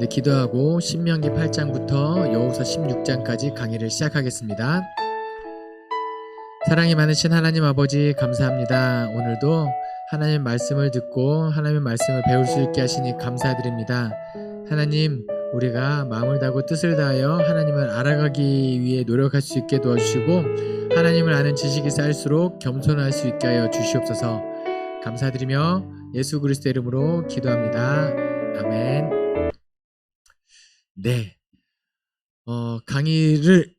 네, 기도하고 신명기 8장부터 여호수아 16장까지 강의를 시작하겠습니다. 사랑이 많으신 하나님 아버지 감사합니다. 오늘도 하나님 말씀을 듣고 하나님의 말씀을 배울 수 있게 하시니 감사드립니다. 하나님, 우리가 마음을 다하고 뜻을 다하여 하나님을 알아가기 위해 노력할 수 있게 도와주시고 하나님을 아는 지식이 쌓일수록 겸손할 수 있게 하여 주시옵소서. 감사드리며 예수 그리스도 이름으로 기도합니다. 아멘. 네, 강의를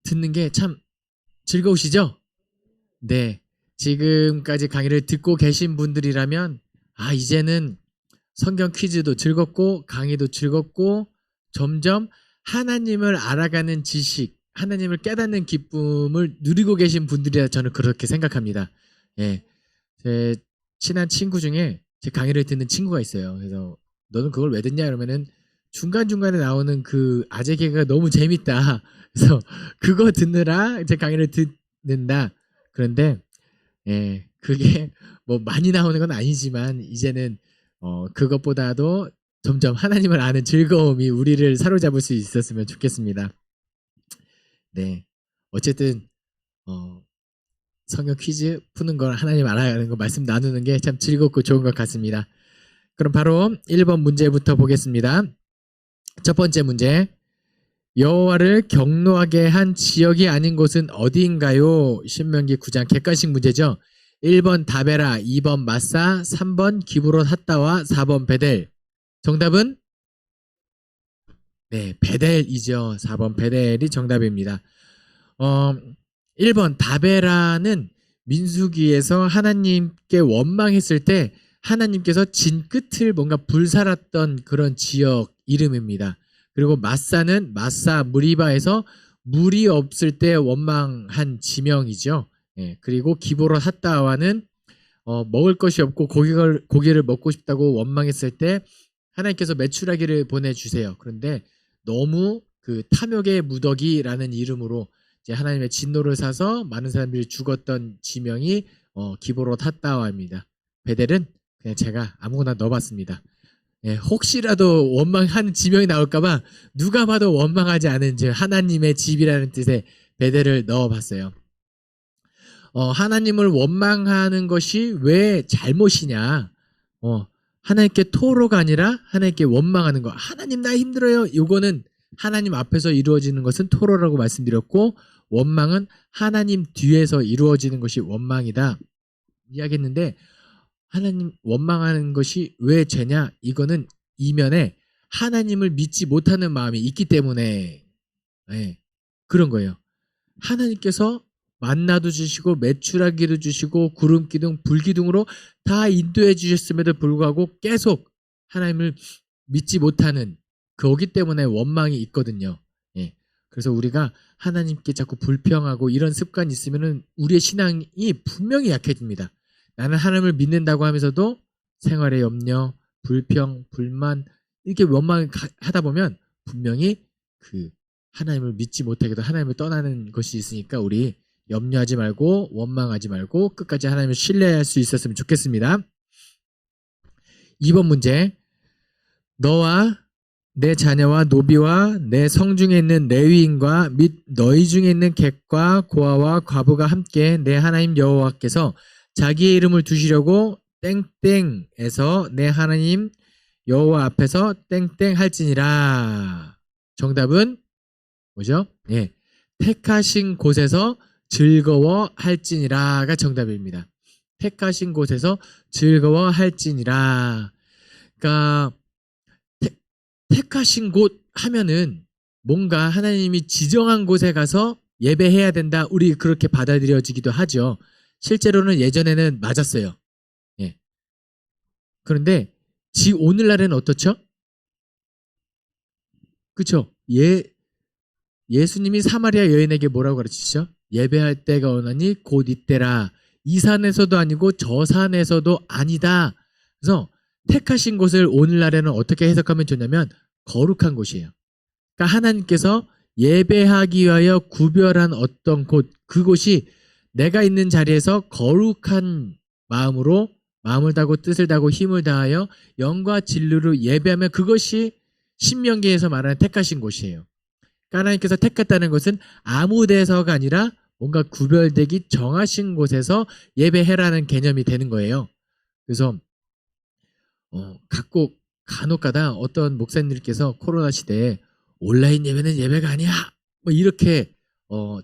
듣는 게 참 즐거우시죠? 네, 지금까지 강의를 듣고 계신 분들이라면 이제는 성경 퀴즈도 즐겁고 강의도 즐겁고 점점 하나님을 알아가는 지식, 하나님을 깨닫는 기쁨을 누리고 계신 분들이라 저는 그렇게 생각합니다. 예, 제 친한 친구 중에 제 강의를 듣는 친구가 있어요. 그래서 너는 그걸 왜 듣냐 그러면은 중간중간에 나오는 그 아재 개그가 너무 재밌다. 그래서 그거 듣느라 제 강의를 듣는다. 그런데 그게 뭐 많이 나오는 건 아니지만 이제는 그것보다도 점점 하나님을 아는 즐거움이 우리를 사로잡을 수 있었으면 좋겠습니다. 네, 어쨌든 성경 퀴즈 푸는 걸 하나님 알아가는 거 말씀 나누는 게 참 즐겁고 좋은 것 같습니다. 그럼 바로 1번 문제부터 보겠습니다. 첫 번째 문제, 여호와를 경노하게 한 지역이 아닌 곳은 어디인가요? 신명기 9장 객관식 문제죠. 1번 다베라, 2번 마사, 3번 기브롯 핫다와 4번 베델. 정답은? 네, 베델이죠. 4번 베델이 정답입니다. 1번 다베라는 민수기에서 하나님께 원망했을 때 하나님께서 진 끝을 뭔가 불살았던 그런 지역 이름입니다. 그리고 마사는 마사 무리바에서 물이 없을 때 원망한 지명이죠. 그리고 기브롯 핫다와는 먹을 것이 없고 고기를 먹고 싶다고 원망했을 때 하나님께서 메추라기를 보내주세요. 그런데 너무 그 탐욕의 무더기라는 이름으로 이제 하나님의 진노를 사서 많은 사람들이 죽었던 지명이 기브롯 핫다와입니다. 베델은 그냥 제가 아무거나 넣어봤습니다. 혹시라도 원망하는 지명이 나올까봐 누가 봐도 원망하지 않은 하나님의 집이라는 뜻의 베델을 넣어봤어요. 하나님을 원망하는 것이 왜 잘못이냐? 하나님께 토로가 아니라 하나님께 원망하는 거. 하나님 나 힘들어요. 이거는 하나님 앞에서 이루어지는 것은 토로라고 말씀드렸고, 원망은 하나님 뒤에서 이루어지는 것이 원망이다 이야기했는데, 하나님 원망하는 것이 왜 죄냐? 이거는 이면에 하나님을 믿지 못하는 마음이 있기 때문에 그런 거예요. 하나님께서 만나도 주시고 메추라기도 주시고 구름기둥 불기둥으로 다 인도해 주셨음에도 불구하고 계속 하나님을 믿지 못하는 거기 때문에 원망이 있거든요. 그래서 우리가 하나님께 자꾸 불평하고 이런 습관이 있으면 우리의 신앙이 분명히 약해집니다. 나는 하나님을 믿는다고 하면서도 생활의 염려, 불평, 불만 이렇게 원망하다 보면 분명히 그 하나님을 믿지 못하게도 하나님을 떠나는 것이 있으니까 우리 염려하지 말고 원망하지 말고 끝까지 하나님을 신뢰할 수 있었으면 좋겠습니다. 2번 문제, 너와 내 자녀와 노비와 내 성중에 있는 레위인과 및 너희 중에 있는 객과 고아와 과부가 함께 내 하나님 여호와께서 자기의 이름을 두시려고 땡땡에서 내 하나님 여호와 앞에서 땡땡 할지니라. 정답은 뭐죠? 택하신 곳에서 즐거워 할지니라가 정답입니다. 택하신 곳에서 즐거워 할지니라. 그러니까 택하신 곳 하면은 뭔가 하나님이 지정한 곳에 가서 예배해야 된다. 우리 그렇게 받아들여지기도 하죠. 실제로는 예전에는 맞았어요. 그런데 오늘날에는 어떻죠? 그쵸? 예수님이 사마리아 여인에게 뭐라고 가르치시죠? 예배할 때가 오나니 곧 이때라. 이 산에서도 아니고 저 산에서도 아니다. 그래서 택하신 곳을 오늘날에는 어떻게 해석하면 좋냐면 거룩한 곳이에요. 그러니까 하나님께서 예배하기 위하여 구별한 어떤 곳, 그곳이 내가 있는 자리에서 거룩한 마음으로 마음을 다하고 뜻을 다하고 힘을 다하여 영과 진리로 예배하면 그것이 신명기에서 말하는 택하신 곳이에요. 그러니까 하나님께서 택했다는 것은 아무 데서가 아니라 뭔가 구별되기 정하신 곳에서 예배해라는 개념이 되는 거예요. 그래서 각국 간혹가다 어떤 목사님들께서 코로나 시대에 온라인 예배는 예배가 아니야 뭐 이렇게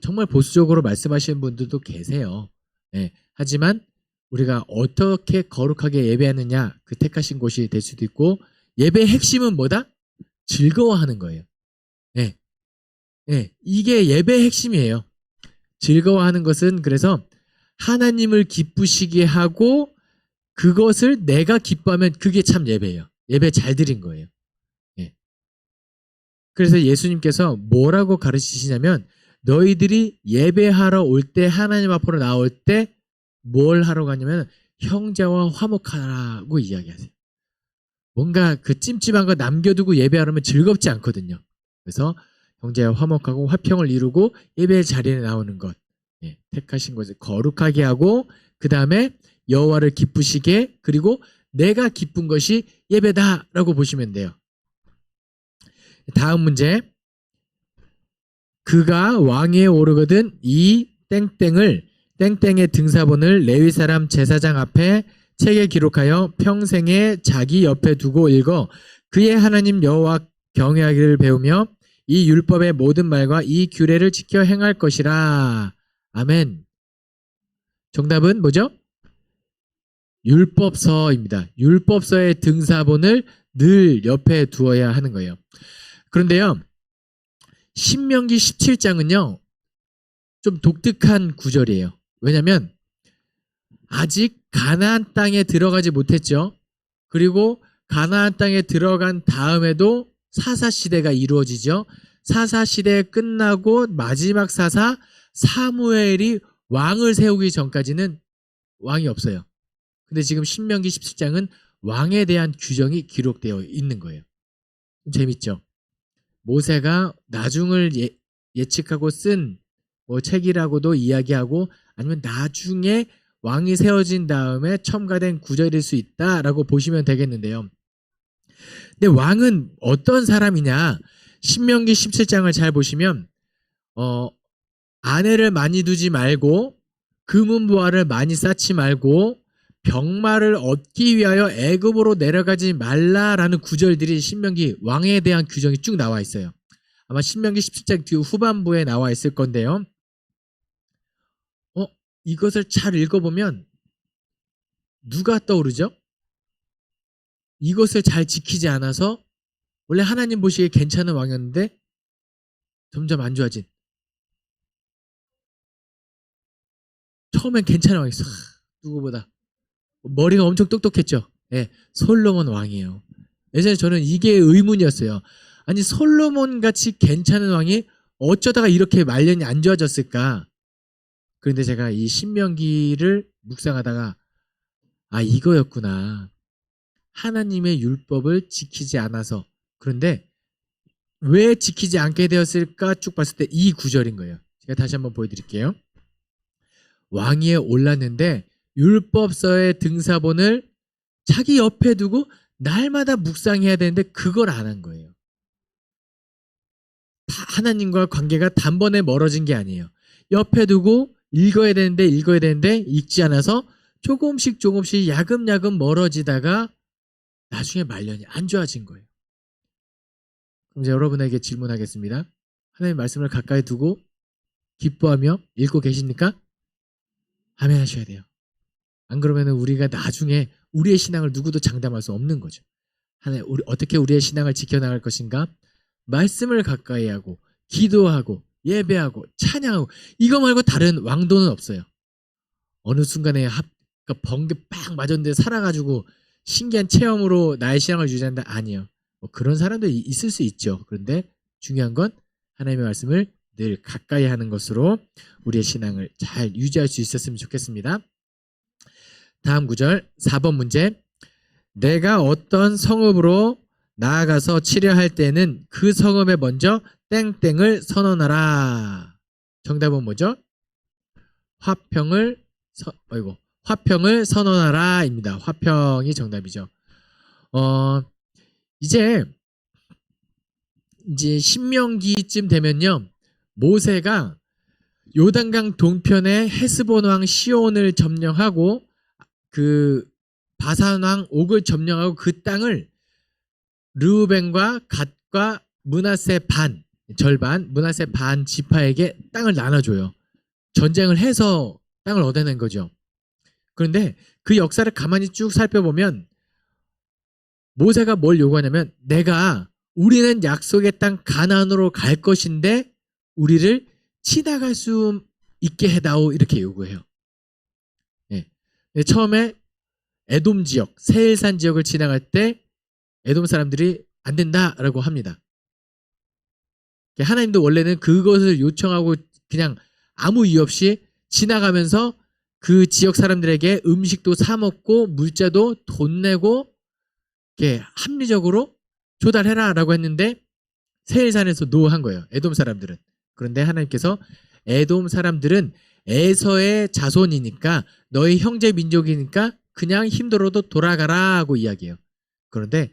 정말 보수적으로 말씀하시는 분들도 계세요. 네. 하지만 우리가 어떻게 거룩하게 예배하느냐 그 택하신 곳이 될 수도 있고 예배의 핵심은 뭐다? 즐거워하는 거예요. 네. 네. 이게 예배의 핵심이에요. 즐거워하는 것은 그래서 하나님을 기쁘시게 하고 그것을 내가 기뻐하면 그게 참 예배예요. 예배 잘 드린 거예요. 예. 그래서 예수님께서 뭐라고 가르치시냐면 너희들이 예배하러 올 때 하나님 앞으로 나올 때 뭘 하러 가냐면 형제와 화목하라고 이야기하세요. 뭔가 그 찜찜한 거 남겨두고 예배하려면 즐겁지 않거든요. 그래서 형제와 화목하고 화평을 이루고 예배의 자리에 나오는 것. 예. 택하신 것을 거룩하게 하고 그 다음에 여호와를 기쁘시게 그리고 내가 기쁜 것이 예배다라고 보시면 돼요. 다음 문제. 그가 왕위에 오르거든 이 땡땡을 땡땡의 등사본을 레위 사람 제사장 앞에 책에 기록하여 평생에 자기 옆에 두고 읽어 그의 하나님 여호와 경외하기를 배우며 이 율법의 모든 말과 이 규례를 지켜 행할 것이라. 아멘. 정답은 뭐죠? 율법서입니다. 율법서의 등사본을 늘 옆에 두어야 하는 거예요. 그런데요. 신명기 17장은요. 좀 독특한 구절이에요. 왜냐하면 아직 가나안 땅에 들어가지 못했죠. 그리고 가나안 땅에 들어간 다음에도 사사시대가 이루어지죠. 사사시대 끝나고 마지막 사사 사무엘이 왕을 세우기 전까지는 왕이 없어요. 근데 지금 신명기 17장은 왕에 대한 규정이 기록되어 있는 거예요. 재밌죠? 모세가 나중을 예측하고 쓴 뭐 책이라고도 이야기하고 아니면 나중에 왕이 세워진 다음에 첨가된 구절일 수 있다라고 보시면 되겠는데요. 근데 왕은 어떤 사람이냐? 신명기 17장을 잘 보시면 아내를 많이 두지 말고 금은보화를 많이 쌓지 말고 병마를 얻기 위하여 애굽으로 내려가지 말라라는 구절들이 신명기 왕에 대한 규정이 쭉 나와 있어요. 아마 신명기 17장 뒤 후반부에 나와 있을 건데요. 이것을 잘 읽어보면 누가 떠오르죠? 이것을 잘 지키지 않아서 원래 하나님 보시기에 괜찮은 왕이었는데 점점 안 좋아진. 처음엔 괜찮은 왕이었어. 누구보다. 머리가 엄청 똑똑했죠. 예, 솔로몬 왕이에요. 예전에 저는 이게 의문이었어요. 아니 솔로몬 같이 괜찮은 왕이 어쩌다가 이렇게 말년이 안 좋아졌을까? 그런데 제가 이 신명기를 묵상하다가 이거였구나. 하나님의 율법을 지키지 않아서. 그런데 왜 지키지 않게 되었을까 쭉 봤을 때 이 구절인 거예요. 제가 다시 한번 보여드릴게요. 왕위에 올랐는데 율법서의 등사본을 자기 옆에 두고 날마다 묵상해야 되는데 그걸 안 한 거예요. 하나님과 관계가 단번에 멀어진 게 아니에요. 옆에 두고 읽어야 되는데 읽지 않아서 조금씩 야금야금 멀어지다가 나중에 말년이 안 좋아진 거예요. 그럼 이제 여러분에게 질문하겠습니다. 하나님의 말씀을 가까이 두고 기뻐하며 읽고 계십니까? 아멘 하셔야 돼요. 안 그러면 우리가 나중에 우리의 신앙을 누구도 장담할 수 없는 거죠. 하나님, 어떻게 우리의 신앙을 지켜나갈 것인가? 말씀을 가까이 하고 기도하고 예배하고 찬양하고 이거 말고 다른 왕도는 없어요. 어느 순간에 번개 빡 맞았는데 살아가지고 신기한 체험으로 나의 신앙을 유지한다? 아니요. 그런 사람도 있을 수 있죠. 그런데 중요한 건 하나님의 말씀을 늘 가까이 하는 것으로 우리의 신앙을 잘 유지할 수 있었으면 좋겠습니다. 다음 구절 4번 문제. 내가 어떤 성읍으로 나아가서 치려할 때는 그 성읍에 먼저 땡땡을 선언하라. 정답은 뭐죠? 화평을 선언하라 입니다. 화평이 정답이죠. 이제 이제 신명기쯤 되면요, 모세가 요단강 동편의 헤스본 왕 시온을 점령하고 그 바산 왕 옥을 점령하고 그 땅을 르우벤과 갓과 므낫세 반 절반 므낫세 반 지파에게 땅을 나눠줘요. 전쟁을 해서 땅을 얻어낸 거죠. 그런데 그 역사를 가만히 쭉 살펴보면 모세가 뭘 요구하냐면, 우리는 약속의 땅 가나안으로 갈 것인데 우리를 지나갈 수 있게 해다오, 이렇게 요구해요. 예. 처음에 에돔 지역, 세일산 지역을 지나갈 때 에돔 사람들이 안 된다라고 합니다. 하나님도 원래는 그것을 요청하고 그냥 아무 이유 없이 지나가면서 그 지역 사람들에게 음식도 사 먹고 물자도 돈 내고 이렇게 합리적으로 조달해라라고 했는데 세일산에서 노한 거예요, 에돔 사람들은. 그런데 하나님께서 에돔 사람들은 에서의 자손이니까, 너희 형제 민족이니까 그냥 힘들어도 돌아가라고 이야기해요. 그런데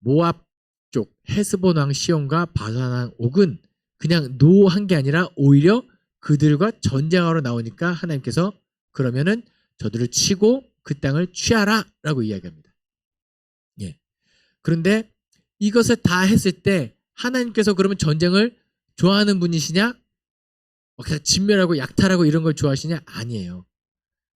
모압 쪽 헤스본 왕 시온과 바산 왕 옥은 그냥 노한 게 아니라 오히려 그들과 전쟁하러 나오니까 하나님께서 그러면은 저들을 치고 그 땅을 취하라 라고 이야기합니다. 예. 그런데 이것을 다 했을 때 하나님께서 그러면 전쟁을 좋아하는 분이시냐? 진멸하고 약탈하고 이런 걸 좋아하시냐? 아니에요.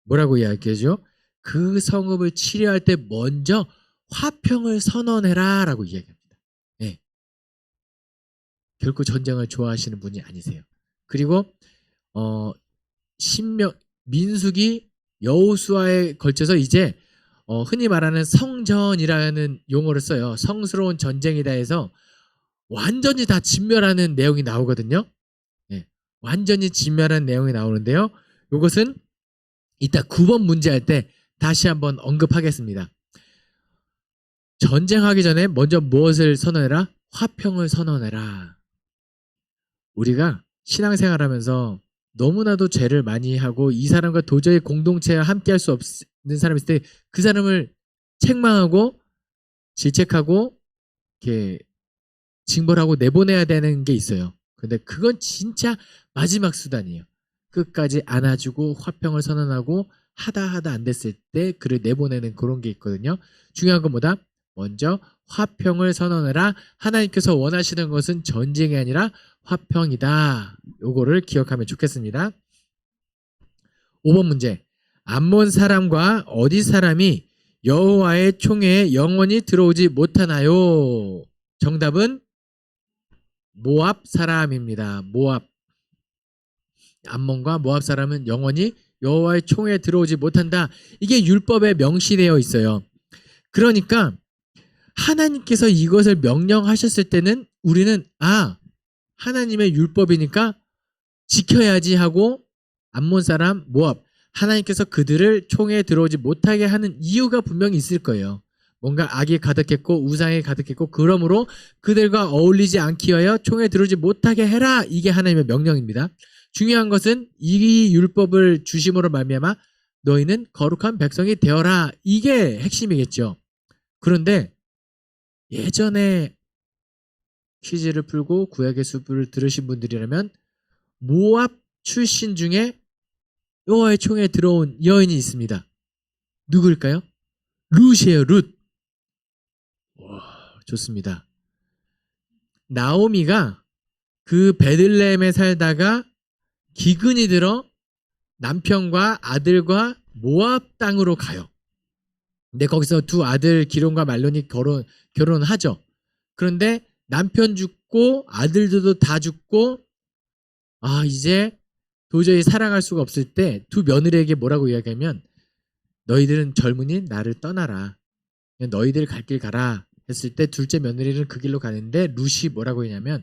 뭐라고 이야기하죠? 그 성읍을 치려할 때 먼저 화평을 선언해라 라고 이야기합니다. 예. 결코 전쟁을 좋아하시는 분이 아니세요. 그리고 민수기 여호수아에 걸쳐서 이제 흔히 말하는 성전이라는 용어를 써요. 성스러운 전쟁이다 해서 완전히 다 진멸하는 내용이 나오거든요. 예. 완전히 진멸하는 내용이 나오는데요. 이것은 이따 9번 문제할 때 다시 한번 언급하겠습니다. 전쟁하기 전에 먼저 무엇을 선언해라? 화평을 선언해라. 우리가 신앙생활하면서 너무나도 죄를 많이 하고 이 사람과 도저히 공동체와 함께할 수 없는 사람이 있을 때 그 사람을 책망하고 질책하고 이렇게 징벌하고 내보내야 되는 게 있어요. 근데 그건 진짜 마지막 수단이에요. 끝까지 안아주고 화평을 선언하고 하다 안 됐을 때 그를 내보내는 그런 게 있거든요. 중요한 건 뭐다? 먼저 화평을 선언해라. 하나님께서 원하시는 것은 전쟁이 아니라 화평이다. 요거를 기억하면 좋겠습니다. 5번 문제. 암몬 사람과 어디 사람이 여호와의 총회에 영원히 들어오지 못하나요? 정답은 모압 사람입니다. 모압. 암몬과 모압 사람은 영원히 여호와의 총회에 들어오지 못한다. 이게 율법에 명시되어 있어요. 그러니까 하나님께서 이것을 명령하셨을 때는 우리는 하나님의 율법이니까 지켜야지 하고, 암몬 사람 모압, 하나님께서 그들을 총회에 들어오지 못하게 하는 이유가 분명히 있을 거예요. 뭔가 악이 가득했고 우상이 가득했고, 그러므로 그들과 어울리지 않기 위하여 총회에 들어오지 못하게 해라. 이게 하나님의 명령입니다. 중요한 것은 이 율법을 주심으로 말미암아 너희는 거룩한 백성이 되어라. 이게 핵심이겠죠. 그런데 예전에 퀴즈를 풀고 구약의 숲을 들으신 분들이라면 모압 출신 중에 여호와의 총회에 들어온 여인이 있습니다. 누구일까요? 룻이에요. 룻. 와, 좋습니다. 나오미가 그 베들레헴에 살다가 기근이 들어 남편과 아들과 모압 땅으로 가요. 근데 거기서 두 아들 기론과 말론이 결혼하죠. 그런데 남편 죽고 아들들도 다 죽고 이제 도저히 살아갈 수가 없을 때 두 며느리에게 뭐라고 이야기하면, 너희들은 젊으니 나를 떠나라. 그냥 너희들 갈 길 가라 했을 때 둘째 며느리는 그 길로 가는데 룻이 뭐라고 했냐면,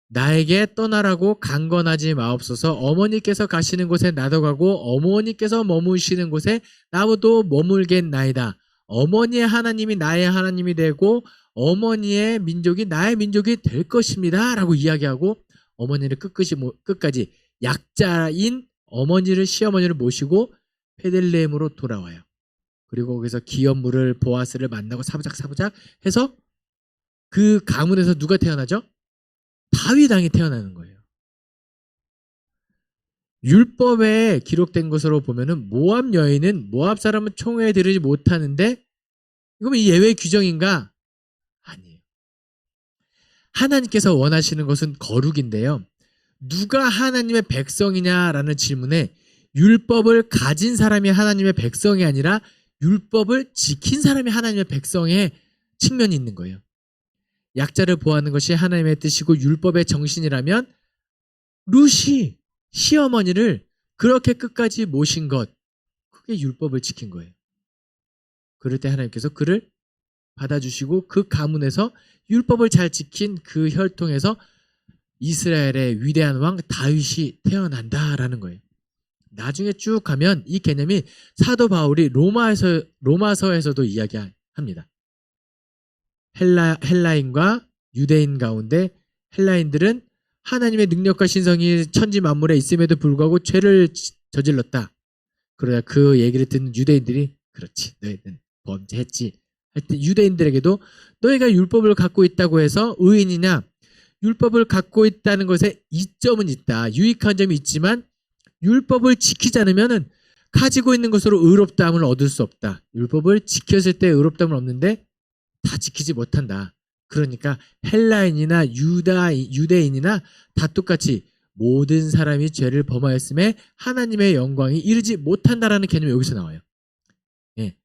나에게 떠나라고 강건하지 마옵소서. 어머니께서 가시는 곳에 나도 가고 어머니께서 머무시는 곳에 나도 머물겠나이다. 어머니의 하나님이 나의 하나님이 되고 어머니의 민족이 나의 민족이 될 것입니다 라고 이야기하고, 어머니를 끝까지 약자인 어머니를, 시어머니를 모시고 베들레헴으로 돌아와요. 그리고 거기서 기업물을 보아스를 만나고 사부작 해서 그 가문에서 누가 태어나죠? 다윗 왕이 태어나는 거예요. 율법에 기록된 것으로 보면은 모압 여인은 모압 사람은 총회에 들으지 못하는데 이거면 예외 규정인가? 아니에요. 하나님께서 원하시는 것은 거룩인데요. 누가 하나님의 백성이냐라는 질문에 율법을 가진 사람이 하나님의 백성이 아니라 율법을 지킨 사람이 하나님의 백성의 측면이 있는 거예요. 약자를 보호하는 것이 하나님의 뜻이고 율법의 정신이라면 룻이 시어머니를 그렇게 끝까지 모신 것, 그게 율법을 지킨 거예요. 그럴 때 하나님께서 그를 받아주시고 그 가문에서 율법을 잘 지킨 그 혈통에서 이스라엘의 위대한 왕 다윗이 태어난다라는 거예요. 나중에 쭉 가면 이 개념이 사도 바울이 로마서에서도 이야기합니다. 헬라인과 유대인 가운데 헬라인들은 하나님의 능력과 신성이 천지 만물에 있음에도 불구하고 죄를 저질렀다. 그러다 그 얘기를 듣는 유대인들이 그렇지, 너희는 범죄했지. 할 때 유대인들에게도 너희가 율법을 갖고 있다고 해서 의인이냐? 율법을 갖고 있다는 것에 이점은 있다. 유익한 점이 있지만 율법을 지키지 않으면은 가지고 있는 것으로 의롭다함을 얻을 수 없다. 율법을 지켰을 때 의롭다함을 얻는데 다 지키지 못한다. 그러니까 헬라인이나 유대인이나 다 똑같이 모든 사람이 죄를 범하였음에 하나님의 영광이 이르지 못한다라는 개념이 여기서 나와요. 예.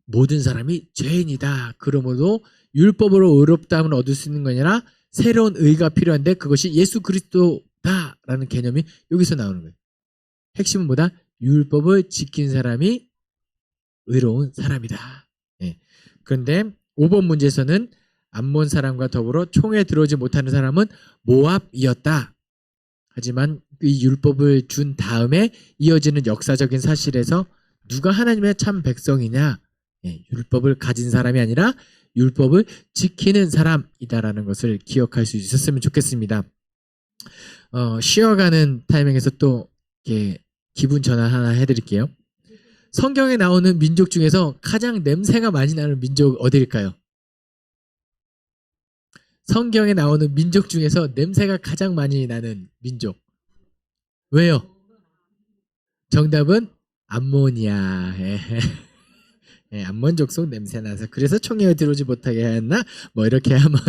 모든 사람이 죄인이다. 그러므로 율법으로 의롭다함을 얻을 수 있는 거냐 새로운 의가 필요한데 그것이 예수 그리스도다라는 개념이 여기서 나오는 거예요. 핵심은 뭐다? 율법을 지킨 사람이 의로운 사람이다. 예. 그런데 5번 문제에서는 암몬 사람과 더불어 총에 들어오지 못하는 사람은 모압이었다. 하지만 이 율법을 준 다음에 이어지는 역사적인 사실에서 누가 하나님의 참 백성이냐? 예, 율법을 가진 사람이 아니라 율법을 지키는 사람이다라는 것을 기억할 수 있었으면 좋겠습니다. 쉬어가는 타이밍에서 또 이렇게 기분 전환 하나 해드릴게요. 성경에 나오는 민족 중에서 가장 냄새가 많이 나는 민족 어디일까요? 성경에 나오는 민족 중에서 냄새가 가장 많이 나는 민족. 왜요? 정답은 암몬이야. 예, 암몬 족속 냄새 나서 그래서 총회에 들어오지 못하게 했나? 뭐 이렇게 한번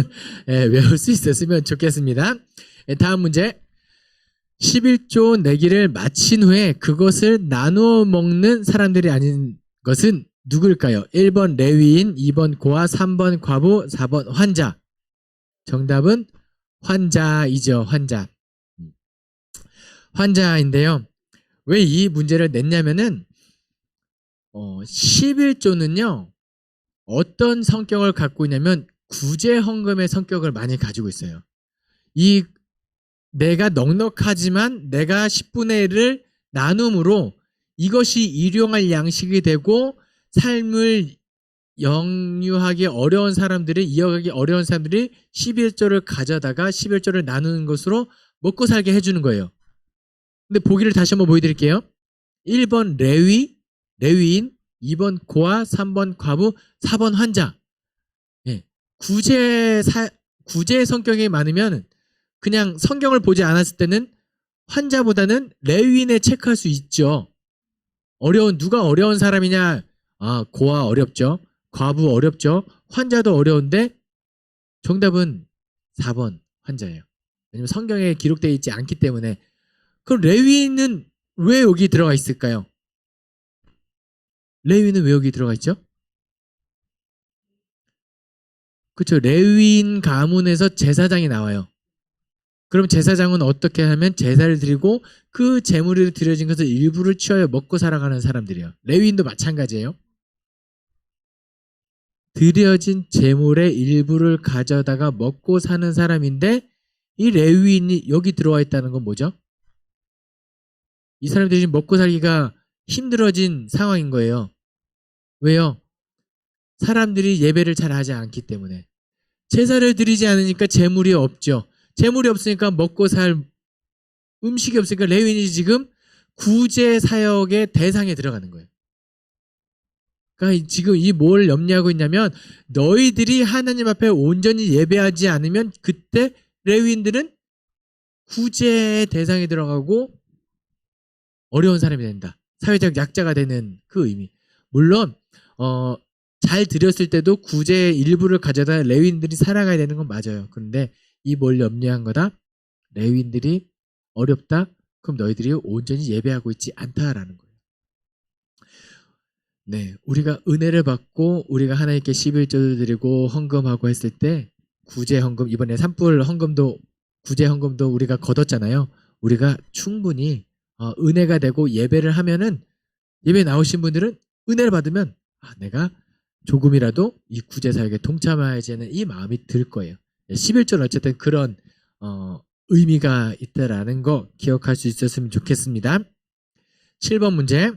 외울 수 있었으면 좋겠습니다. 다음 문제. 11조 내기를 마친 후에 그것을 나누어 먹는 사람들이 아닌 것은 누굴까요? 1번 레위인, 2번 고아, 3번 과부, 4번 환자. 정답은 환자이죠. 환자인데요. 왜 이 문제를 냈냐면은 11조는요. 어떤 성격을 갖고 있냐면 구제 헌금의 성격을 많이 가지고 있어요. 이 내가 넉넉하지만 내가 10분의 1을 나눔으로 이것이 일용할 양식이 되고 삶을 영유하기 어려운 사람들이 이어가기 어려운 사람들이 11조를 가져다가 11조를 나누는 것으로 먹고 살게 해주는 거예요. 근데 보기를 다시 한번 보여드릴게요. 1번 레위인, 2번 고아, 3번 과부, 4번 환자. 예. 구제 성격이 많으면 그냥 성경을 보지 않았을 때는 환자보다는 레위인에 체크할 수 있죠. 누가 어려운 사람이냐? 고아 어렵죠. 과부 어렵죠. 환자도 어려운데 정답은 4번 환자예요. 왜냐면 성경에 기록되어 있지 않기 때문에. 그럼 레위인은 왜 여기 들어가 있을까요? 레위인은 왜 여기 들어가 있죠? 그렇죠. 레위인 가문에서 제사장이 나와요. 그럼 제사장은 어떻게 하면 제사를 드리고 그 제물이 드려진 것을 일부를 취하여 먹고 살아가는 사람들이에요. 레위인도 마찬가지예요. 드려진 제물의 일부를 가져다가 먹고 사는 사람인데 이 레위인이 여기 들어와 있다는 건 뭐죠? 이 사람들이 지금 먹고 살기가 힘들어진 상황인 거예요. 왜요? 사람들이 예배를 잘 하지 않기 때문에. 제사를 드리지 않으니까 제물이 없죠. 제물이 없으니까 먹고 살 음식이 없으니까 레위인이 지금 구제 사역의 대상에 들어가는 거예요. 그러니까 지금 이 뭘 염려하고 있냐면 너희들이 하나님 앞에 온전히 예배하지 않으면 그때 레위인들은 구제의 대상이 들어가고 어려운 사람이 된다. 사회적 약자가 되는 그 의미. 물론 잘 드렸을 때도 구제의 일부를 가져다 레위인들이 살아가야 되는 건 맞아요. 그런데 이 뭘 염려한 거다? 레위인들이 어렵다? 그럼 너희들이 온전히 예배하고 있지 않다라는 거예요. 네, 우리가 은혜를 받고 우리가 하나님께 11조를 드리고 헌금하고 했을 때 구제 헌금, 이번에 산불 헌금도 구제 헌금도 우리가 거뒀잖아요. 우리가 충분히 은혜가 되고 예배를 하면은 예배 나오신 분들은 은혜를 받으면 내가 조금이라도 이 구제 사역에 동참해야지 하는 이 마음이 들 거예요. 11조는 어쨌든 그런 의미가 있다라는 거 기억할 수 있었으면 좋겠습니다. 7번 문제.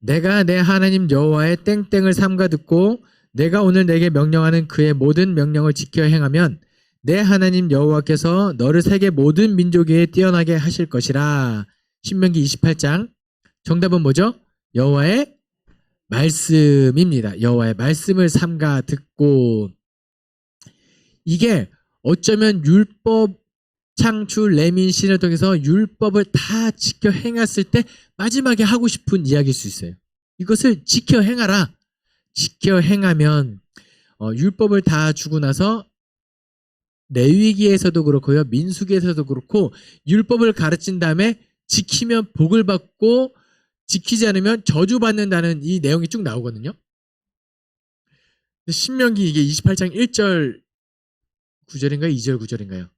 내가 내 하나님 여호와의 땡땡을 삼가 듣고 내가 오늘 내게 명령하는 그의 모든 명령을 지켜 행하면 내 하나님 여호와께서 너를 세계 모든 민족 위에 뛰어나게 하실 것이라. 신명기 28장. 정답은 뭐죠? 여호와의 말씀입니다. 여호와의 말씀을 삼가 듣고. 이게 어쩌면 율법 창출 레민 신을 통해서 율법을 다 지켜 행했을 때 마지막에 하고 싶은 이야기일 수 있어요. 이것을 지켜 행하라. 지켜 행하면 율법을 다 주고 나서 레위기에서도 그렇고요. 민수기에서도 그렇고 율법을 가르친 다음에 지키면 복을 받고 지키지 않으면 저주받는다는 이 내용이 쭉 나오거든요. 신명기 이게 28장 1절 9절인가요? 2절 9절인가요?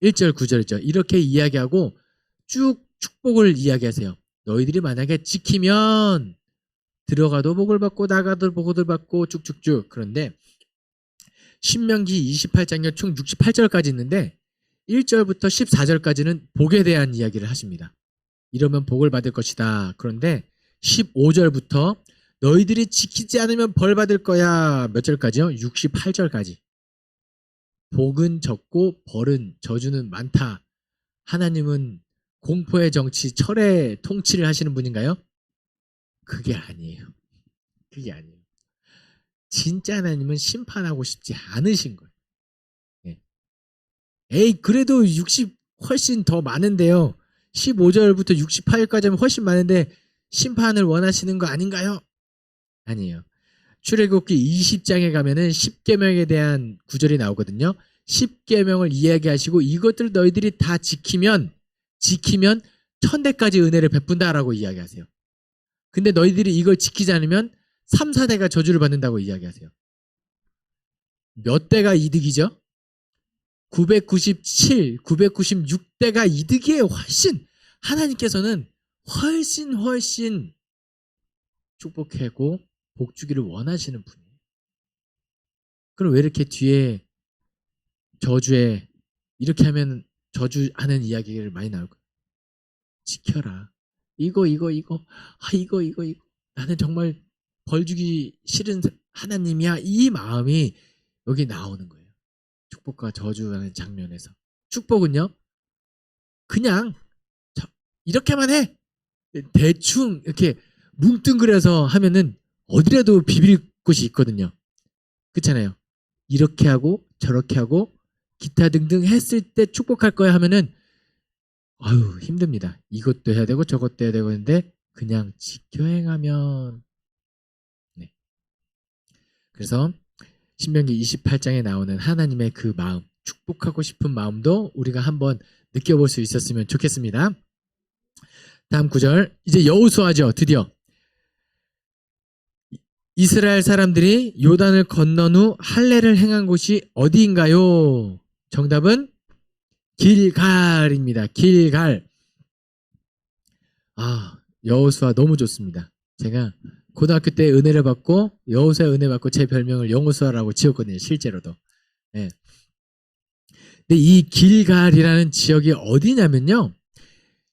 1절 9절이죠. 이렇게 이야기하고 쭉 축복을 이야기하세요. 너희들이 만약에 지키면 들어가도 복을 받고 나가도 복을 받고 쭉쭉쭉. 그런데 신명기 28장에 총 68절까지 있는데 1절부터 14절까지는 복에 대한 이야기를 하십니다. 이러면 복을 받을 것이다. 그런데 15절부터 너희들이 지키지 않으면 벌 받을 거야. 몇 절까지요? 68절까지. 복은 적고 벌은 저주는 많다. 하나님은 공포의 정치, 철의 통치를 하시는 분인가요? 그게 아니에요. 그게 아니에요. 진짜 하나님은 심판하고 싶지 않으신 거예요. 네. 에이, 그래도 60 훨씬 더 많은데요. 15절부터 68절까지 하면 훨씬 많은데 심판을 원하시는 거 아닌가요? 아니에요. 출애굽기 20장에 가면은 10계명에 대한 구절이 나오거든요. 10계명을 이야기하시고 이것들 너희들이 다 지키면 1000대까지 은혜를 베푼다라고 이야기하세요. 근데 너희들이 이걸 지키지 않으면 3, 4대가 저주를 받는다고 이야기하세요. 몇 대가 이득이죠? 997, 996대가 이득이에요. 훨씬. 하나님께서는 훨씬 축복하고 복 주기를 원하시는 분이에요. 그럼 왜 이렇게 뒤에 저주에 이렇게 하면 저주하는 이야기를 많이 나올까요? 지켜라. 이거. 나는 정말 벌 주기 싫은 하나님이야. 이 마음이 여기 나오는 거예요. 축복과 저주라는 장면에서. 축복은요. 그냥 이렇게만 해. 대충 이렇게 뭉뚱그려서 하면은 어디라도 비빌 곳이 있거든요. 그렇잖아요. 이렇게 하고 저렇게 하고 기타 등등 했을 때 축복할 거야 하면은 힘듭니다. 이것도 해야 되고 저것도 해야 되고 했는데 그냥 지켜 행하면. 네. 그래서 신명기 28장에 나오는 하나님의 그 마음, 축복하고 싶은 마음도 우리가 한번 느껴볼 수 있었으면 좋겠습니다. 다음 9절. 이제 여호수아죠. 드디어 이스라엘 사람들이 요단을 건넌 후 할례를 행한 곳이 어디인가요? 정답은 길갈입니다. 길갈. 여호수아 너무 좋습니다. 제가 고등학교 때 은혜를 받고 여호수아 은혜 받고 제 별명을 영호수아라고 지었거든요. 실제로도. 네. 근데 이 길갈이라는 지역이 어디냐면요.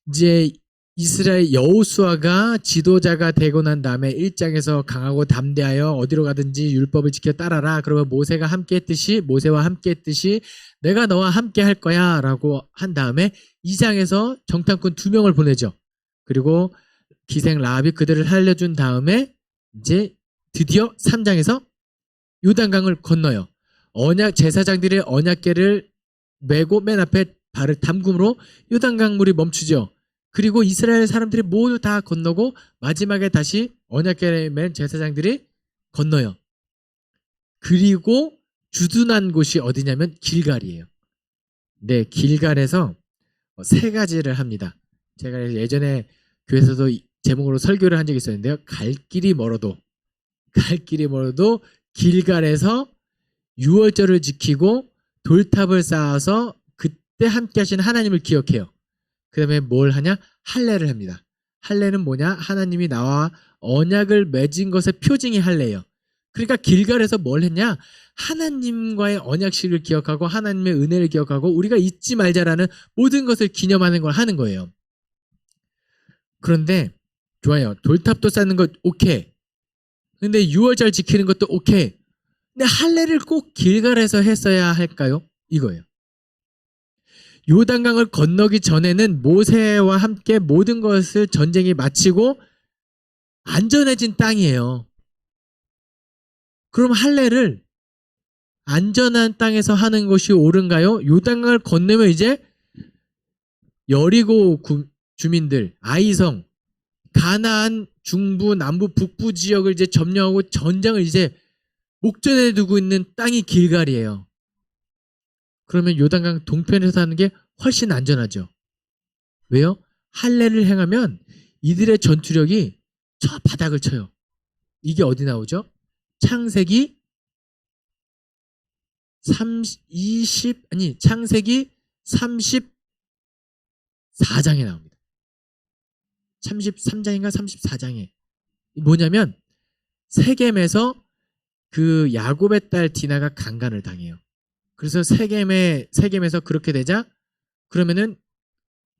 이제 이스라엘 여호수아가 지도자가 되고 난 다음에 1장에서 강하고 담대하여 어디로 가든지 율법을 지켜 따라라. 그러면 모세와 함께 했듯이 내가 너와 함께 할 거야 라고 한 다음에 2장에서 정탐꾼 2명을 보내죠. 그리고 기생 라합이 그들을 살려준 다음에 이제 드디어 3장에서 요단강을 건너요. 제사장들의 언약궤를 메고 맨 앞에 발을 담금으로 요단강 물이 멈추죠. 그리고 이스라엘 사람들이 모두 다 건너고 마지막에 다시 언약궤를 맨 제사장들이 건너요. 그리고 주둔한 곳이 어디냐면 길갈이에요. 네, 길갈에서 세 가지를 합니다. 제가 예전에 교회에서도 제목으로 설교를 한 적이 있었는데요. 갈 길이 멀어도 길갈에서 유월절을 지키고 돌탑을 쌓아서 그때 함께 하신 하나님을 기억해요. 그 다음에 뭘 하냐? 할례를 합니다. 할례는 뭐냐? 하나님이 나와 언약을 맺은 것의 표징이 할례예요. 그러니까 길갈에서 뭘 했냐? 하나님과의 언약식을 기억하고 하나님의 은혜를 기억하고 우리가 잊지 말자라는 모든 것을 기념하는 걸 하는 거예요. 그런데 좋아요. 돌탑도 쌓는 것 오케이. 근데 6월절 지키는 것도 오케이. 근데 할례를 꼭 길갈에서 했어야 할까요? 이거예요. 요단강을 건너기 전에는 모세와 함께 모든 것을 전쟁이 마치고 안전해진 땅이에요. 그럼 할례를 안전한 땅에서 하는 것이 옳은가요? 요단강을 건너면 이제 여리고 주민들, 아이성, 가나안 중부, 남부, 북부 지역을 이제 점령하고 전장을 이제 목전에 두고 있는 땅이 길갈이에요. 그러면 요단강 동편에서 하는 게 훨씬 안전하죠. 왜요? 할례를 행하면 이들의 전투력이 저 바닥을 쳐요. 이게 어디 나오죠? 창세기 34장에 나옵니다. 33장인가 34장에 뭐냐면 세겜에서 그 야곱의 딸 디나가 강간을 당해요. 그래서 세겜에서 그렇게 되자 그러면은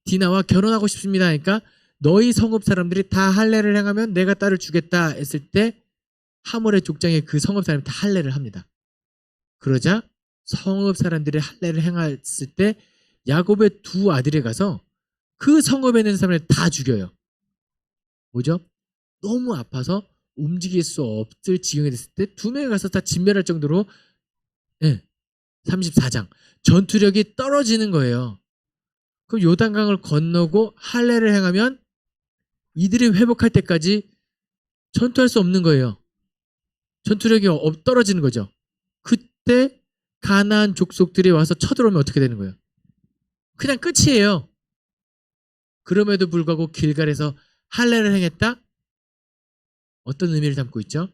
디나와 결혼하고 싶습니다 하니까 너희 성읍 사람들이 다 할례를 행하면 내가 딸을 주겠다 했을 때 하몰의 족장에 그 성읍 사람이 다 할례를 합니다. 그러자 성읍 사람들이 할례를 행했을 때 야곱의 두 아들이 가서 그 성읍에 있는 사람을 다 죽여요. 뭐죠? 너무 아파서 움직일 수 없을 지경이 됐을 때 두 명이 가서 다 진멸할 정도로 34장 전투력이 떨어지는 거예요. 그럼 요단강을 건너고 할례를 행하면 이들이 회복할 때까지 전투할 수 없는 거예요. 전투력이 떨어지는 거죠. 그때 가나안 족속들이 와서 쳐들어오면 어떻게 되는 거예요? 그냥 끝이에요. 그럼에도 불구하고 길갈에서 할례를 행했다? 어떤 의미를 담고 있죠?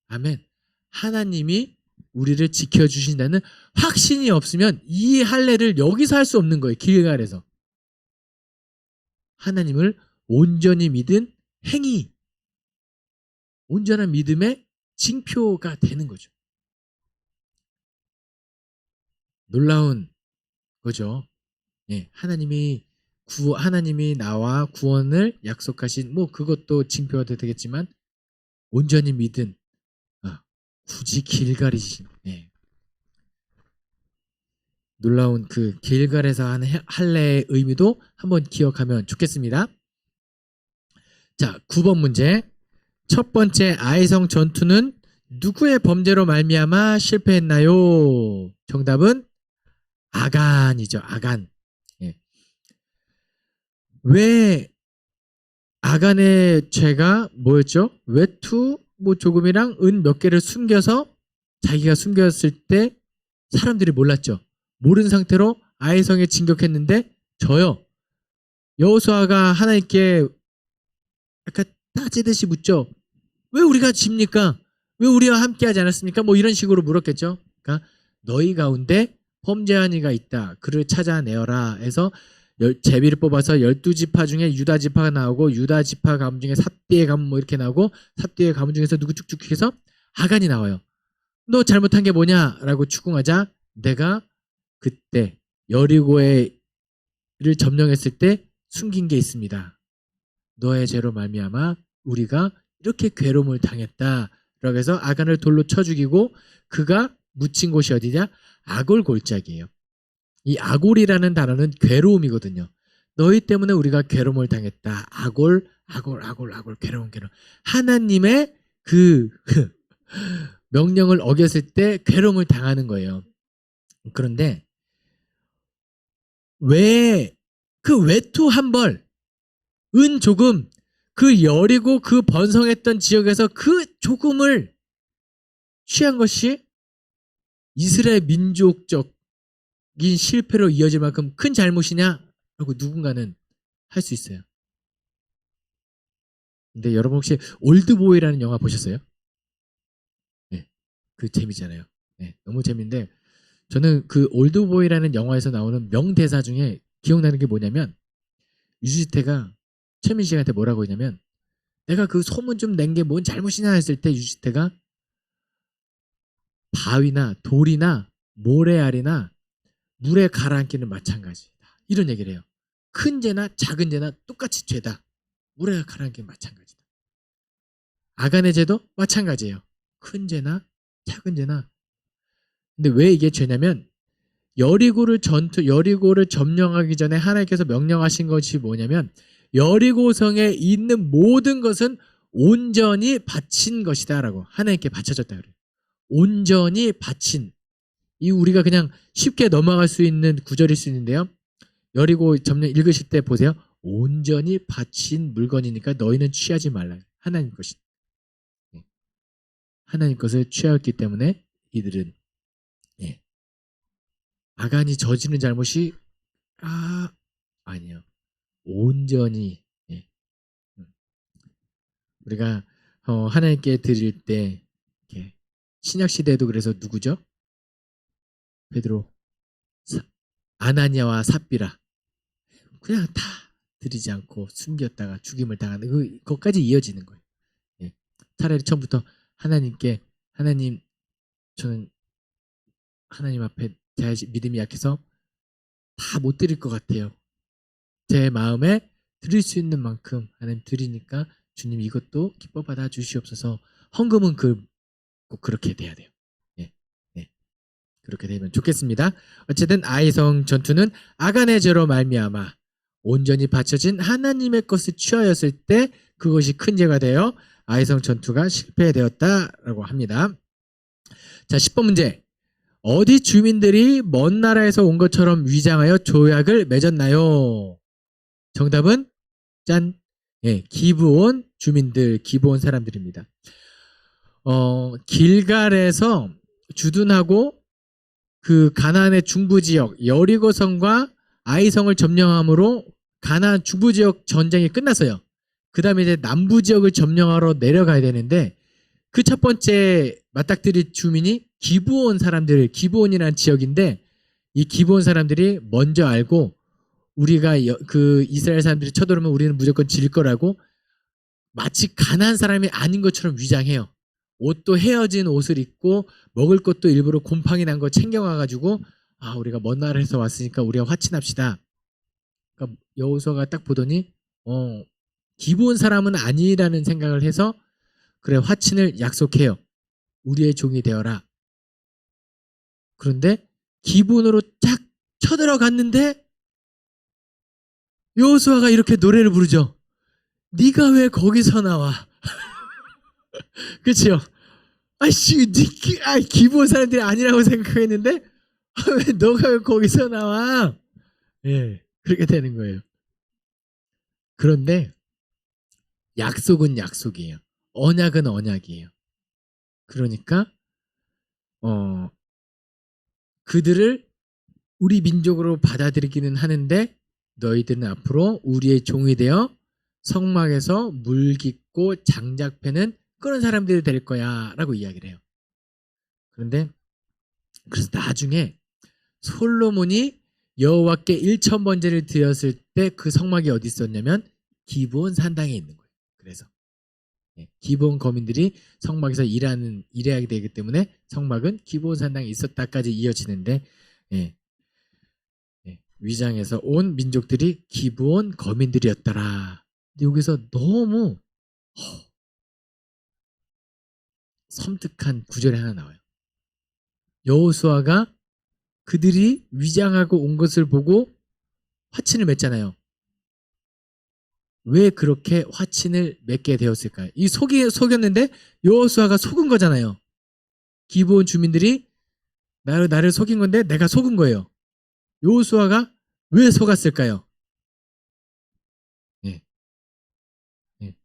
아멘. 하나님이 우리를 지켜주신다는 확신이 없으면 이 할례를 여기서 할 수 없는 거예요. 길갈에서. 하나님을 온전히 믿은 행위, 온전한 믿음의 징표가 되는 거죠. 놀라운 거죠. 하나님이 나와 구원을 약속하신 그것도 징표가 되겠지만 온전히 믿은 굳이 길갈이신 놀라운 그 길갈에서 하는 할례의 의미도 한번 기억하면 좋겠습니다. 자, 9번 문제. 첫 번째 아이성 전투는 누구의 범죄로 말미암아 실패했나요? 정답은 아간이죠. 아간. 왜 아간의 죄가 뭐였죠? 외투 조금이랑 은 몇 개를 숨겨서 자기가 숨겼을 때 사람들이 몰랐죠. 모른 상태로 아이성에 진격했는데 져요. 여호수아가 하나님께 약간 따지듯이 묻죠. 왜 우리가 집니까? 왜 우리와 함께하지 않았습니까? 이런 식으로 물었겠죠. 그러니까 너희 가운데 범죄한 이가 있다. 그를 찾아내어라 해서 제비를 뽑아서 12지파 중에 유다 지파가 나오고 유다 지파 가문 중에 삽디의 가문 이렇게 나오고 삽디의 가문 중에서 누구 쭉쭉 해서 아간이 나와요. 너 잘못한 게 뭐냐? 라고 추궁하자 내가 그때 여리고를 점령했을 때 숨긴 게 있습니다. 너의 죄로 말미암아 우리가 이렇게 괴로움을 당했다. 라고 해서 아간을 돌로 쳐 죽이고 그가 묻힌 곳이 어디냐? 아골 골짜기예요. 이 아골이라는 단어는 괴로움이거든요. 너희 때문에 우리가 괴로움을 당했다. 아골 괴로운. 하나님의 그 명령을 어겼을 때 괴로움을 당하는 거예요. 그런데 왜 그 외투 한 벌, 은 조금, 그 여리고 그 번성했던 지역에서 그 조금을 취한 것이 이스라엘 민족적인 실패로 이어질 만큼 큰 잘못이냐? 라고 누군가는 할 수 있어요. 근데 여러분 혹시 올드보이라는 영화 보셨어요? 네, 그 재미잖아요. 네, 너무 재밌는데 저는 그 올드보이라는 영화에서 나오는 명대사 중에 기억나는 게 뭐냐면 유지태가 최민 씨한테 뭐라고 했냐면 내가 그 소문 좀 낸 게 뭔 잘못이냐 했을 때 유지태가 바위나 돌이나 모래알이나 물에 가라앉기는 마찬가지다. 이런 얘기를 해요. 큰 죄나 작은 죄나 똑같이 죄다. 물에 가라앉기는 마찬가지다. 아간의 죄도 마찬가지예요. 큰 죄나 작은 죄나. 근데 왜 이게 죄냐면 여리고를 점령하기 전에 하나님께서 명령하신 것이 뭐냐면 여리고성에 있는 모든 것은 온전히 바친 것이다라고 하나님께 바쳐졌다 그래요. 온전히 바친. 이 우리가 그냥 쉽게 넘어갈 수 있는 구절일 수 있는데요. 여리고 점령 읽으실 때 보세요. 온전히 바친 물건이니까 너희는 취하지 말라. 하나님 것이. 하나님 것을 취하였기 때문에 이들은 아간이 저지른 잘못이 아니요. 온전히 우리가 하나님께 드릴 때 신약 시대에도 그래서 누구죠? 베드로, 아나니아와 삽비라 그냥 다 드리지 않고 숨겼다가 죽임을 당하는 그것까지 이어지는 거예요. 차라리 처음부터 하나님께 하나님 저는 하나님 앞에 제 믿음이 약해서 다 못 드릴 것 같아요. 제 마음에 드릴 수 있는 만큼 하나님 드리니까 주님 이것도 기뻐 받아 주시옵소서. 헌금은 꼭 그렇게 돼야 돼요. 그렇게 되면 좋겠습니다. 어쨌든 아이성 전투는 아간의 죄로 말미암아 온전히 바쳐진 하나님의 것을 취하였을 때 그것이 큰 죄가 되어 아이성 전투가 실패되었다라고 합니다. 자, 10번 문제. 어디 주민들이 먼 나라에서 온 것처럼 위장하여 조약을 맺었나요? 정답은 짠. 기브온 주민들, 기브온 사람들입니다. 길갈에서 주둔하고 그 가나안의 중부 지역 여리고성과 아이성을 점령함으로 가나안 중부 지역 전쟁이 끝났어요. 그 다음에 이제 남부 지역을 점령하러 내려가야 되는데 그 첫 번째 맞닥뜨릴 주민이 기브온 사람들, 기브온이라는 지역인데 이 기브온 사람들이 먼저 알고 우리가 그 이스라엘 사람들이 쳐들어오면 우리는 무조건 질 거라고 마치 가나안 사람이 아닌 것처럼 위장해요. 옷도 헤어진 옷을 입고 먹을 것도 일부러 곰팡이 난 거 챙겨가가지고 우리가 먼 나라에서 왔으니까 우리가 화친합시다. 그러니까 여호수아가 딱 보더니 기브온 사람은 아니라는 생각을 해서 그래 화친을 약속해요. 우리의 종이 되어라. 그런데 기브온으로 쫙 쳐들어갔는데 여호수아가 이렇게 노래를 부르죠. 네가 왜 거기서 나와? 그치요? 기브온 사람들이 아니라고 생각했는데 왜 너가 왜 거기서 나와? 그렇게 되는 거예요. 그런데 약속은 약속이에요. 언약은 언약이에요. 그러니까 그들을 우리 민족으로 받아들이기는 하는데 너희들은 앞으로 우리의 종이 되어 성막에서 물 깃고 장작 패는 그런 사람들이 될 거야 라고 이야기를 해요. 그런데 그래서 나중에 솔로몬이 여호와께 1,000번제를 드렸을 때 그 성막이 어디 있었냐면 기브온 산당에 있는 거예요. 그래서 기브온 거민들이 성막에서 일해야 되기 때문에 성막은 기브온 산당에 있었다까지 이어지는데 위장에서 온 민족들이 기브온 거민들이었더라. 근데 여기서 너무 섬뜩한 구절이 하나 나와요. 여호수아가 그들이 위장하고 온 것을 보고 화친을 맺잖아요. 왜 그렇게 화친을 맺게 되었을까요? 이 속였는데 여호수아가 속은 거잖아요. 기브온 주민들이 나를 속인 건데 내가 속은 거예요. 여호수아가 왜 속았을까요? 예, 예.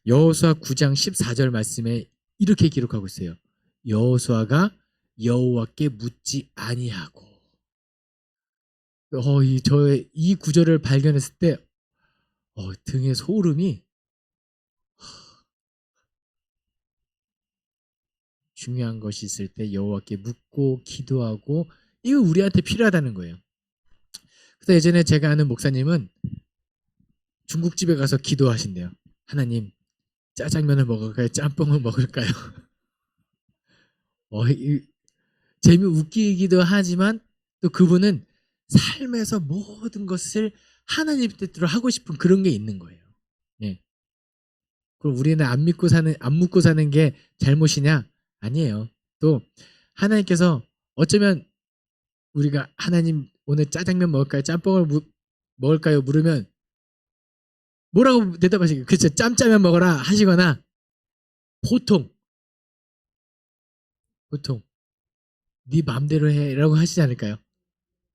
여호수아 9장 14절 말씀에 이렇게 기록하고 있어요. 여호수아가 여호와께 묻지 아니하고. 저의 이 구절을 발견했을 때 등에 소름이. 중요한 것이 있을 때 여호와께 묻고 기도하고, 이거 우리한테 필요하다는 거예요. 그래서 예전에 제가 아는 목사님은 중국집에 가서 기도하신대요. 하나님, 짜장면을 먹을까요? 짬뽕을 먹을까요? 재미 웃기기도 하지만 또 그분은 삶에서 모든 것을 하나님 뜻대로 하고 싶은 그런 게 있는 거예요. 예. 그럼 우리는 안 묻고 사는 게 잘못이냐? 아니에요. 또 하나님께서 어쩌면 우리가 하나님 오늘 짜장면 먹을까요? 짬뽕을 먹을까요? 물으면 뭐라고 대답하시겠어요? 그렇죠. 짬짜면 먹어라 하시거나, 보통 네 맘대로 해라고 하시지 않을까요?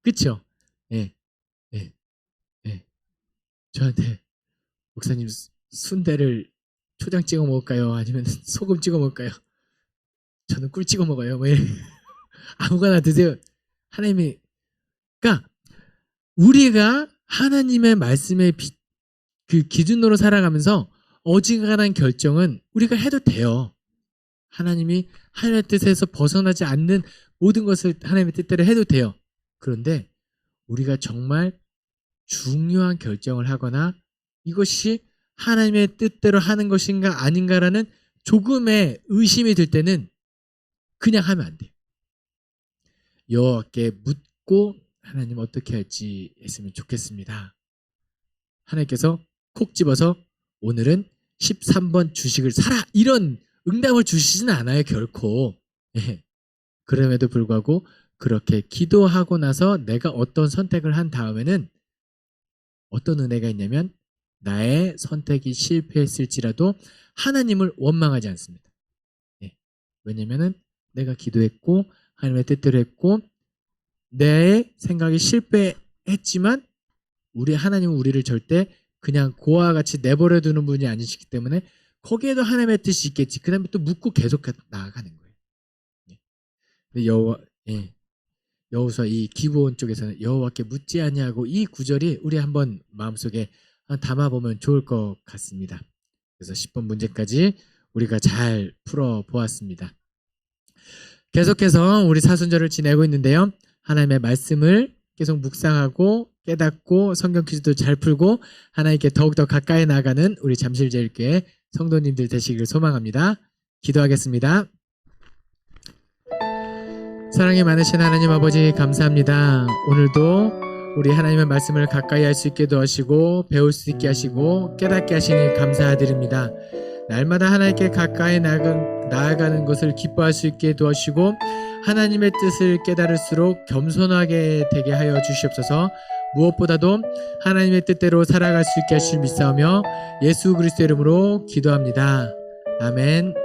그렇죠? 예, 예, 예. 저한테 목사님 순대를 초장 찍어 먹을까요? 아니면 소금 찍어 먹을까요? 저는 꿀 찍어 먹어요. 아무거나 드세요. 하나님이, 그러니까 우리가 하나님의 말씀에 그 기준으로 살아가면서 어지간한 결정은 우리가 해도 돼요. 하나님이 하나님의 뜻에서 벗어나지 않는 모든 것을 하나님의 뜻대로 해도 돼요. 그런데 우리가 정말 중요한 결정을 하거나 이것이 하나님의 뜻대로 하는 것인가 아닌가라는 조금의 의심이 들 때는 그냥 하면 안 돼요. 여호와께 묻고 하나님 어떻게 할지 했으면 좋겠습니다. 하나님께서 콕 집어서 오늘은 13번 주식을 사라, 이런 응답을 주시지는 않아요, 결코. 예. 그럼에도 불구하고 그렇게 기도하고 나서 내가 어떤 선택을 한 다음에는 어떤 은혜가 있냐면, 나의 선택이 실패했을지라도 하나님을 원망하지 않습니다. 예. 왜냐면은 내가 기도했고 하나님의 뜻대로 했고 내 생각이 실패했지만 우리 하나님은 우리를 절대 그냥 고와 같이 내버려 두는 분이 아니시기 때문에 거기에도 하나님의 뜻이 있겠지. 그 다음에 또 묻고 계속 나아가는 거예요. 예. 여호수아 이 기브온 쪽에서는 여호와께 묻지 아니하고, 이 구절이 우리 한번 마음속에 담아보면 좋을 것 같습니다. 그래서 10번 문제까지 우리가 잘 풀어보았습니다. 계속해서 우리 사순절을 지내고 있는데요. 하나님의 말씀을 계속 묵상하고 깨닫고 성경 퀴즈도 잘 풀고 하나님께 더욱더 가까이 나가는 우리 잠실제일교회 성도님들 되시기를 소망합니다. 기도하겠습니다. 사랑이 많으신 하나님 아버지, 감사합니다. 오늘도 우리 하나님의 말씀을 가까이 할 수 있게 도와주시고 배울 수 있게 하시고 깨닫게 하시니 감사드립니다. 날마다 하나님께 가까이 나아가는 것을 기뻐할 수 있게 도와주시고 하나님의 뜻을 깨달을수록 겸손하게 되게 하여 주시옵소서. 무엇보다도 하나님의 뜻대로 살아갈 수 있게 하실 믿사오며 예수 그리스도의 이름으로 기도합니다. 아멘.